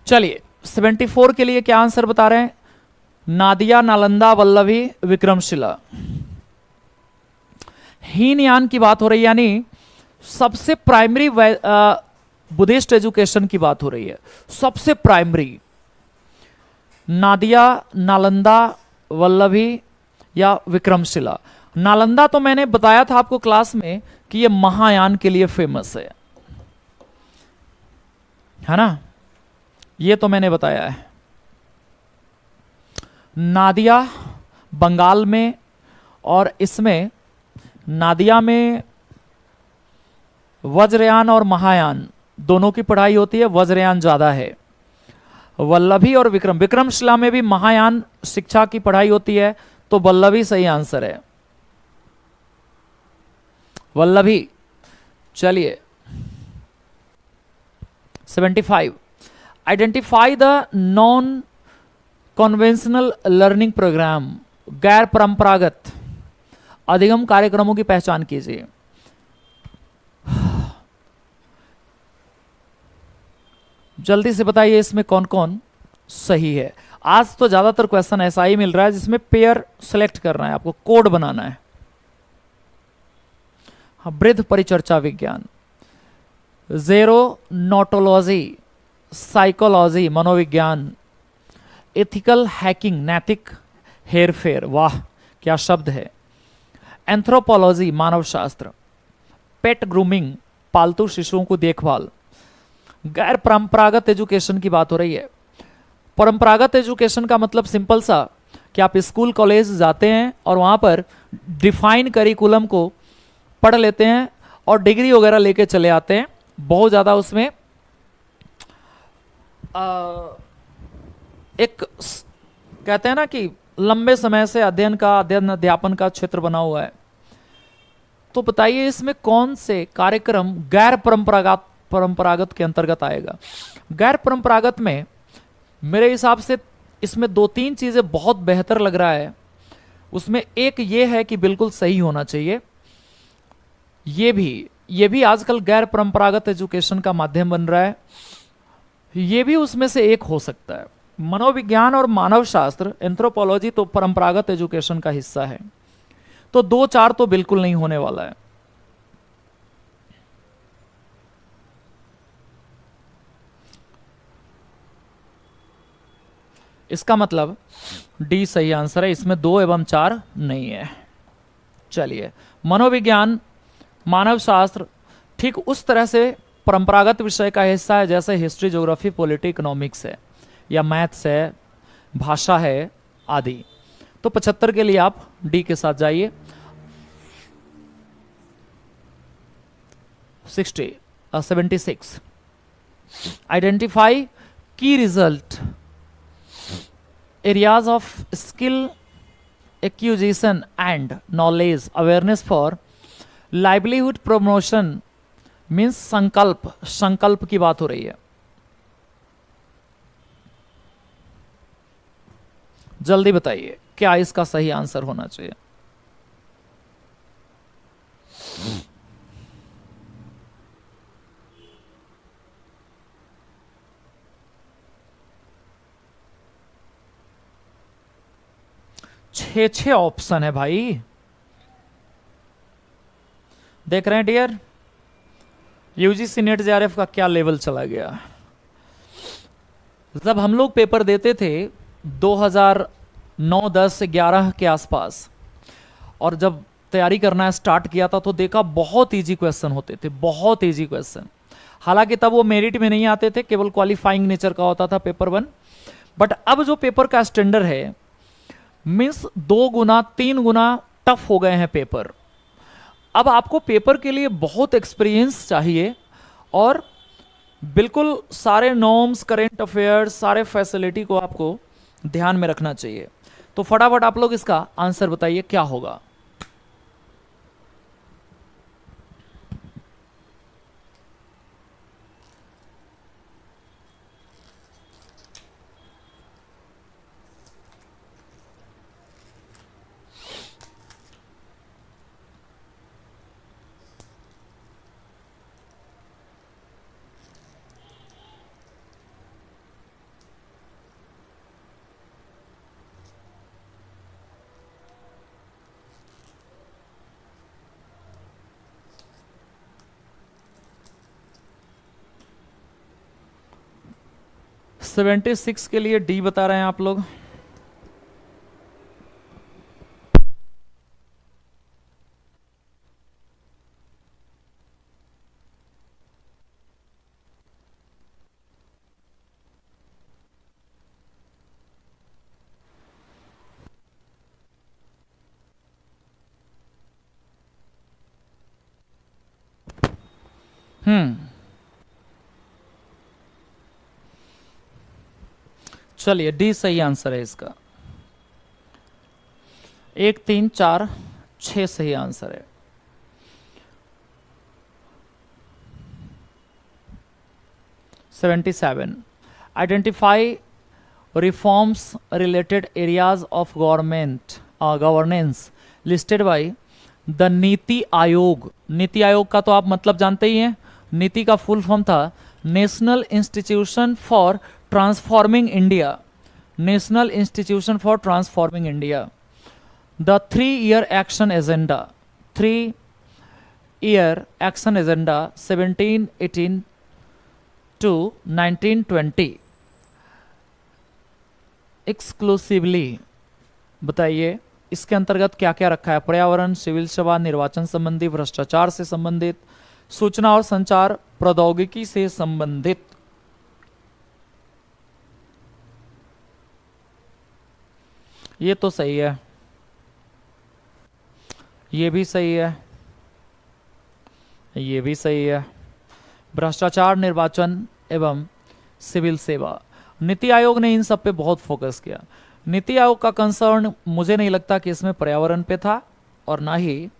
चलिए 74 के लिए क्या आंसर बता रहे हैं? नादिया, नालंदा, वल्लभी, विक्रमशिला। हीनयान की बात हो रही है, यानी सबसे प्राइमरी बुद्धिस्ट एजुकेशन की बात हो रही है। सबसे प्राइमरी नादिया, नालंदा, वल्लभी या विक्रमशिला। नालंदा तो मैंने बताया था आपको क्लास में कि ये महायान के लिए फेमस है ना, ये तो मैंने बताया है। नादिया बंगाल में, और इसमें नादिया में वज्रयान और महायान दोनों की पढ़ाई होती है, वज्रयान ज्यादा है। वल्लभी और विक्रमशिला में भी महायान शिक्षा की पढ़ाई होती है, तो वल्लभी सही आंसर है, वल्लभी। चलिए 75, identify the non conventional learning program. गैर परंपरागत अधिगम कार्यक्रमों की पहचान कीजिए। जल्दी से बताइए इसमें कौन कौन सही है। आज तो ज्यादातर क्वेश्चन ऐसा ही मिल रहा है जिसमें पेयर सेलेक्ट करना है, आपको कोड बनाना है। वृद्ध परिचर्चा विज्ञान, जेरोनोटोलॉजी, साइकोलॉजी मनोविज्ञान, एथिकल हैकिंग नैतिक हेरफेर, वाह क्या शब्द है, एंथ्रोपोलॉजी मानव शास्त्र, पेट ग्रूमिंग पालतू शिशुओं को देखभाल। गैर परंपरागत एजुकेशन की बात हो रही है। परंपरागत एजुकेशन का मतलब सिंपल सा कि आप स्कूल कॉलेज जाते हैं और वहां पर डिफाइन करिकुलम को पढ़ लेते हैं और डिग्री वगैरह लेके चले आते हैं। बहुत ज्यादा उसमें एक कहते हैं ना कि लंबे समय से अध्ययन अध्यापन का क्षेत्र बना हुआ है। तो बताइए इसमें कौन से कार्यक्रम गैर परंपरागत के अंतर्गत आएगा। गैर परंपरागत में मेरे हिसाब से इसमें दो तीन चीजें बहुत बेहतर लग रहा है। उसमें एक ये है कि बिल्कुल सही होना चाहिए, ये भी ये भी आजकल गैर परंपरागत एजुकेशन का माध्यम बन रहा है, ये भी उसमें से एक हो सकता है। मनोविज्ञान और मानव शास्त्र, एंथ्रोपोलॉजी तो परंपरागत एजुकेशन का हिस्सा है, तो 2-4 तो बिल्कुल नहीं होने वाला है। इसका मतलब डी सही आंसर है, इसमें 2 एवं 4 नहीं है। चलिए, मनोविज्ञान, मानव शास्त्र ठीक उस तरह से परंपरागत विषय का हिस्सा है जैसे हिस्ट्री, ज्योग्राफी, पॉलिटी, इकोनॉमिक्स है, या मैथ्स है, भाषा है आदि। तो 75 के लिए आप डी के साथ जाइए। 76 आइडेंटिफाई की result areas of skill acquisition and knowledge awareness for livelihood promotion means संकल्प की बात हो रही है। जल्दी बताइए क्या इसका सही आंसर होना चाहिए। छह ऑप्शन है भाई, देख रहे हैं डियर, यूजीसी नेट जेआरएफ का क्या लेवल चला गया। जब हम लोग पेपर देते थे 2009, 10, 11 के आसपास, और जब तैयारी करना स्टार्ट किया था तो देखा बहुत इजी क्वेश्चन होते थे, बहुत इजी क्वेश्चन। हालांकि तब वो मेरिट में नहीं आते थे, केवल क्वालिफाइंग नेचर का होता था पेपर 1। बट अब जो पेपर का स्टैंडर्ड है, मीन्स 2 गुना 3 गुना टफ हो गए हैं पेपर। अब आपको पेपर के लिए बहुत एक्सपीरियंस चाहिए और बिल्कुल सारे नॉर्म्स, करेंट अफेयर्स, सारे फैसिलिटी को आपको ध्यान में रखना चाहिए। तो फटाफट आप लोग इसका आंसर बताइए क्या होगा। सेवेंटी 76 के लिए डी बता रहे हैं आप लोग। चलिए, डी सही आंसर है इसका। 1, 3, 4, 6 सही आंसर है। (77) identify reforms related areas of governance listed by the NITI Aayog. NITI Aayog का तो आप मतलब जानते ही हैं, नीति का फुल फॉर्म था national institution for transforming India, national institution for transforming India. The 3-year action agenda, 3-year action agenda 1718 to 1920 exclusively. बताइए इसके अंतर्गत क्या क्या रखा है। पर्यावरण, सिविल सेवा, निर्वाचन संबंधी, भ्रष्टाचार से संबंधित, सूचना और संचार प्रौद्योगिकी से संबंधित। ये तो सही है, ये भी सही है, ये भी सही है। भ्रष्टाचार, निर्वाचन एवं सिविल सेवा। नीति आयोग ने इन सब पे बहुत फोकस किया। नीति आयोग का कंसर्न मुझे नहीं लगता कि इसमें पर्यावरण पे था और ना ही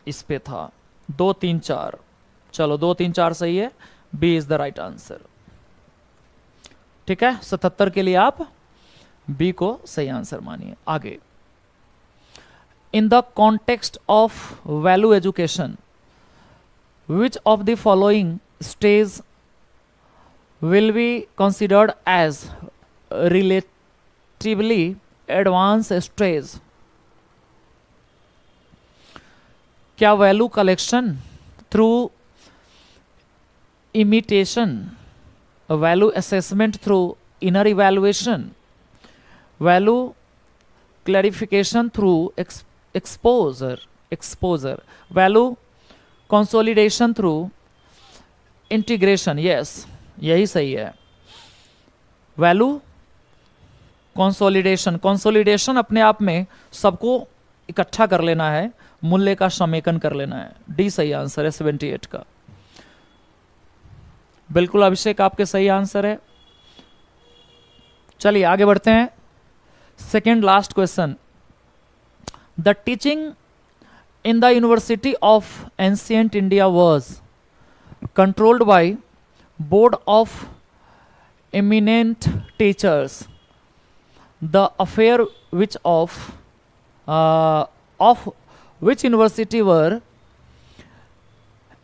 इस पे था। 2, 3, 4, चलो 2, 3, 4 सही है, B is the right answer. ठीक है, 77 के लिए आप बी को सही आंसर मानिए। आगे, in the context of value education which of the following stage will be considered as relatively advance stage? क्या value collection through imitation, value assessment through inner evaluation, value clarification through exposure, value consolidation through integration? Yes, यही सही है। Value consolidation अपने आप में सबको इकट्ठा कर लेना है, मूल्य का समेकन कर लेना है। डी सही आंसर है 78 का। बिल्कुल अभिषेक, आपके सही आंसर है। चलिए आगे बढ़ते हैं। Second last question, the teaching in the university of ancient India was controlled by board of eminent teachers, the affair which of which university were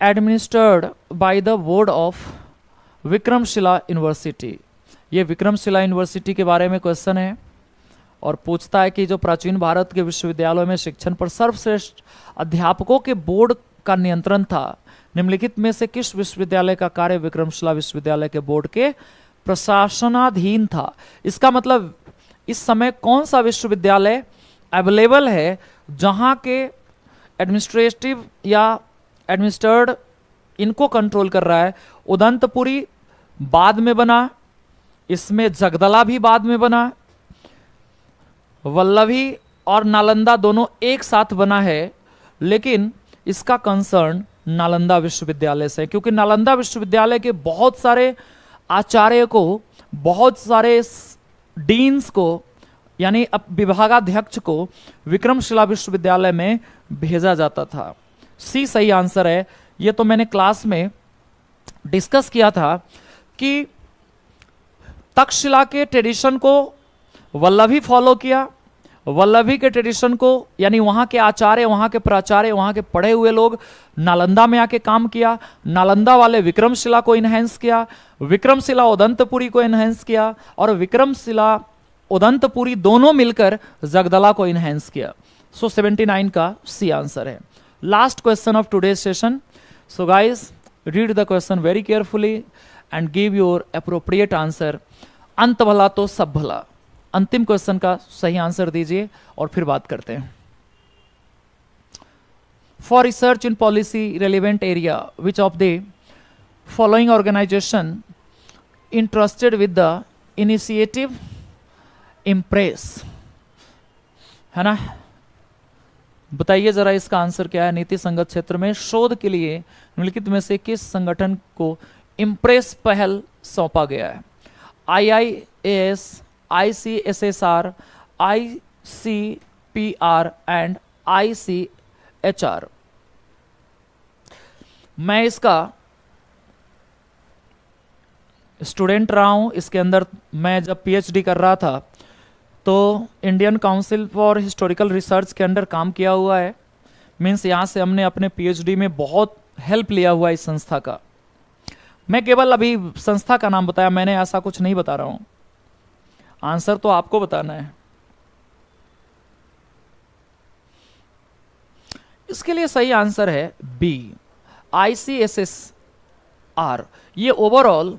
administered by the board of Vikramshila university? ये Vikramshila university के बारे में question है और पूछता है कि जो प्राचीन भारत के विश्वविद्यालयों में शिक्षण पर सर्वश्रेष्ठ अध्यापकों के बोर्ड का नियंत्रण था, निम्नलिखित में से किस विश्वविद्यालय का कार्य विक्रमशिला विश्वविद्यालय के बोर्ड के प्रशासनाधीन था? इसका मतलब इस समय कौन सा विश्वविद्यालय अवेलेबल है जहां के एडमिनिस्ट्रेटिव या एडमिनिस्टर्ड इनको कंट्रोल कर रहा है? उदंतपुरी बाद में बना, इसमें जगदला भी बाद में बना, वल्लभी और नालंदा दोनों एक साथ बना है, लेकिन इसका कंसर्न नालंदा विश्वविद्यालय से, क्योंकि नालंदा विश्वविद्यालय के बहुत सारे आचार्य को, बहुत सारे डीन्स को यानी अब विभागाध्यक्ष को विक्रमशिला विश्वविद्यालय में भेजा जाता था। सी सही आंसर है। ये तो मैंने क्लास में डिस्कस किया था कि तक्षशिला के ट्रेडिशन को वल्लभी फॉलो किया, वल्लभी के ट्रेडिशन को यानी वहां के आचार्य, वहां के प्राचार्य, वहां के पढ़े हुए लोग नालंदा में आके काम किया, नालंदा वाले विक्रमशिला को इनहेंस किया, विक्रमशिला उदंतपुरी को इनहेंस किया और विक्रमशिला उदंतपुरी दोनों मिलकर जगदला को इनहेंस किया। सो 79 का सी आंसर है। Last question of today's session. So guys, read the question very carefully and give your appropriate answer. अंत भला तो सब भला। अंतिम क्वेश्चन का सही आंसर दीजिए और फिर बात करते हैं। For research in policy relevant area which of the following organization interested with the initiative impress? है ना, बताइए जरा इसका आंसर क्या है। नीति संगत क्षेत्र में शोध के लिए निम्नलिखित में से किस संगठन को इम्प्रेस पहल सौंपा गया है? IIAS, ICSSR, ICPR and ICHR। मैं इसका स्टूडेंट रहा हूं। इसके अंदर मैं जब PhD कर रहा था तो Indian council for historical research के अंडर काम किया हुआ है। मीन्स यहाँ से हमने अपने PhD में बहुत हेल्प लिया हुआ इस संस्था का। मैं केवल अभी संस्था का नाम बताया, मैंने ऐसा कुछ नहीं बता रहा हूं। आंसर तो आपको बताना है। इसके लिए सही आंसर है बी, ICSSR। ये ओवरऑल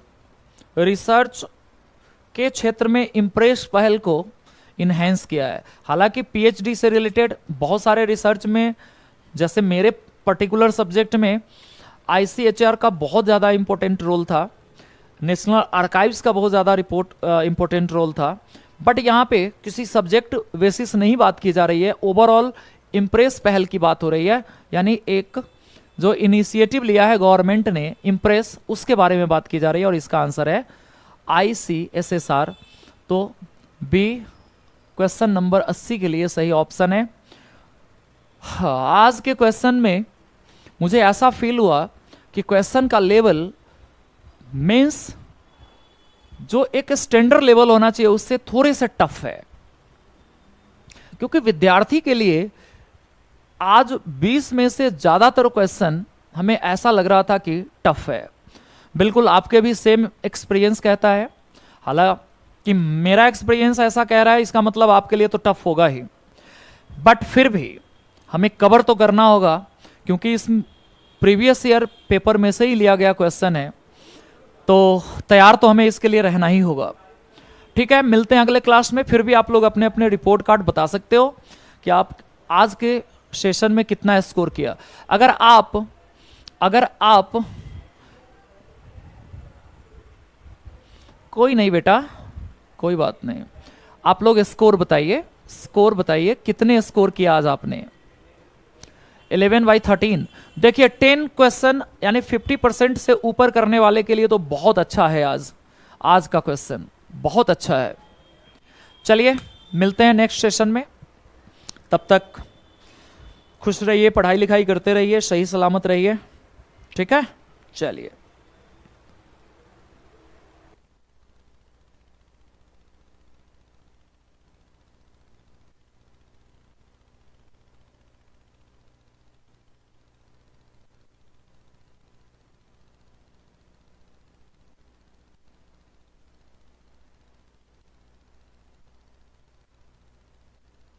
रिसर्च के क्षेत्र में इम्प्रेस पहल को इनहेंस किया है। हालांकि PhD से रिलेटेड बहुत सारे रिसर्च में, जैसे मेरे पर्टिकुलर सब्जेक्ट में ICHR का बहुत ज़्यादा इंपॉर्टेंट रोल था, नेशनल आर्काइव्स का बहुत ज़्यादा इंपॉर्टेंट रोल था, बट यहाँ पे किसी सब्जेक्ट बेसिस नहीं बात की जा रही है, ओवरऑल इम्प्रेस पहल की बात हो रही है। यानी एक जो इनिशिएटिव लिया है गवर्नमेंट ने इम्प्रेस, उसके बारे में बात की जा रही है और इसका आंसर है ICSSR। तो बी क्वेश्चन नंबर 80 के लिए सही ऑप्शन है। आज के क्वेश्चन में मुझे ऐसा फील हुआ कि क्वेश्चन का लेवल मीन्स जो एक स्टैंडर्ड लेवल होना चाहिए उससे थोड़े से टफ है, क्योंकि विद्यार्थी के लिए आज 20 में से ज्यादातर क्वेश्चन हमें ऐसा लग रहा था कि टफ है। बिल्कुल आपके भी सेम एक्सपीरियंस कहता है, हालांकि मेरा एक्सपीरियंस ऐसा कह रहा है, इसका मतलब आपके लिए तो टफ होगा ही, बट फिर भी हमें कवर तो करना होगा, क्योंकि इस प्रीवियस ईयर पेपर में से ही लिया गया क्वेश्चन है, तो तैयार तो हमें इसके लिए रहना ही होगा। ठीक है, मिलते हैं अगले क्लास में। फिर भी आप लोग अपने अपने रिपोर्ट कार्ड बता सकते हो कि आप आज के सेशन में कितना स्कोर किया। अगर आप कोई नहीं बेटा, कोई बात नहीं, आप लोग स्कोर बताइए कितने स्कोर किया आज आपने। 11/13। देखिए 10 क्वेश्चन यानी 50% से ऊपर करने वाले के लिए तो बहुत अच्छा है। आज का क्वेश्चन बहुत अच्छा है। चलिए मिलते हैं नेक्स्ट सेशन में, तब तक खुश रहिए, पढ़ाई लिखाई करते रहिए, सही सलामत रहिए। ठीक है, चलिए।